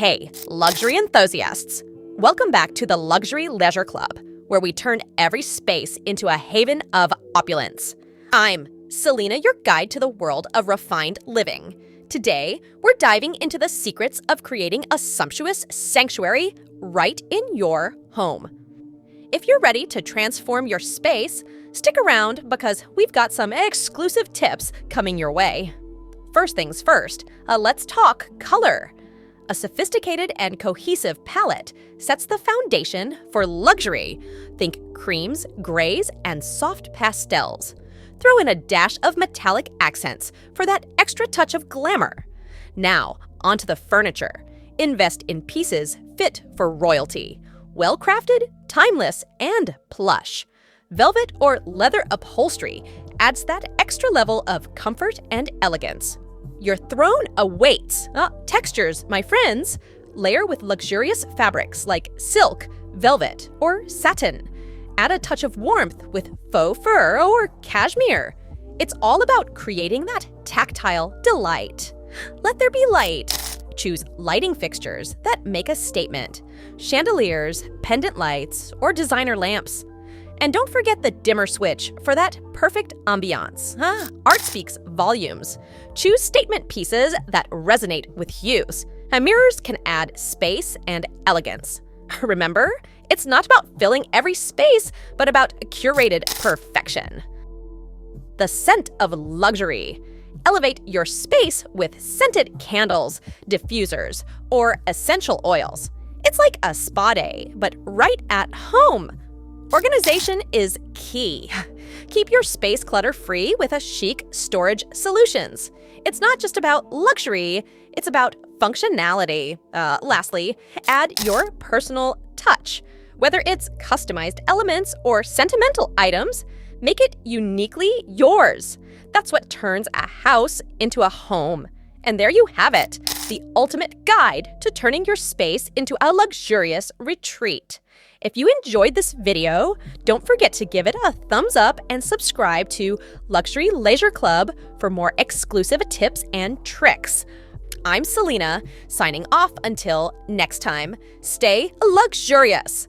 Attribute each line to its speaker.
Speaker 1: Hey, luxury enthusiasts! Welcome back to the Luxury Leisure Club, where we turn every space into a haven of opulence. I'm Selena, your guide to the world of refined living. Today, we're diving into the secrets of creating a sumptuous sanctuary right in your home. If you're ready to transform your space, stick around because we've got some exclusive tips coming your way. First things first, let's talk color. A sophisticated and cohesive palette sets the foundation for luxury. Think creams, grays, and soft pastels. Throw in a dash of metallic accents for that extra touch of glamour. Now, onto the furniture. Invest in pieces fit for royalty. Well-crafted, timeless, and plush. Velvet or leather upholstery adds that extra level of comfort and elegance. Your throne awaits. Textures, my friends. Layer with luxurious fabrics like silk, velvet, or satin. Add a touch of warmth with faux fur or cashmere. It's all about creating that tactile delight. Let there be light. Choose lighting fixtures that make a statement. Chandeliers, pendant lights, or designer lamps. And don't forget the dimmer switch for that perfect ambiance. Art speaks volumes. Choose statement pieces that resonate with hues. And mirrors can add space and elegance. Remember, it's not about filling every space, but about curated perfection. The scent of luxury. Elevate your space with scented candles, diffusers, or essential oils. It's like a spa day, but right at home. Organization is key. Keep your space clutter-free with a chic storage solutions. It's not just about luxury, it's about functionality. Lastly, add your personal touch. Whether it's customized elements or sentimental items, make it uniquely yours. That's what turns a house into a home. And there you have it, the ultimate guide to turning your space into a luxurious retreat. If you enjoyed this video, don't forget to give it a thumbs up and subscribe to Luxury Leisure Club for more exclusive tips and tricks. I'm Selena, signing off until next time. Stay luxurious.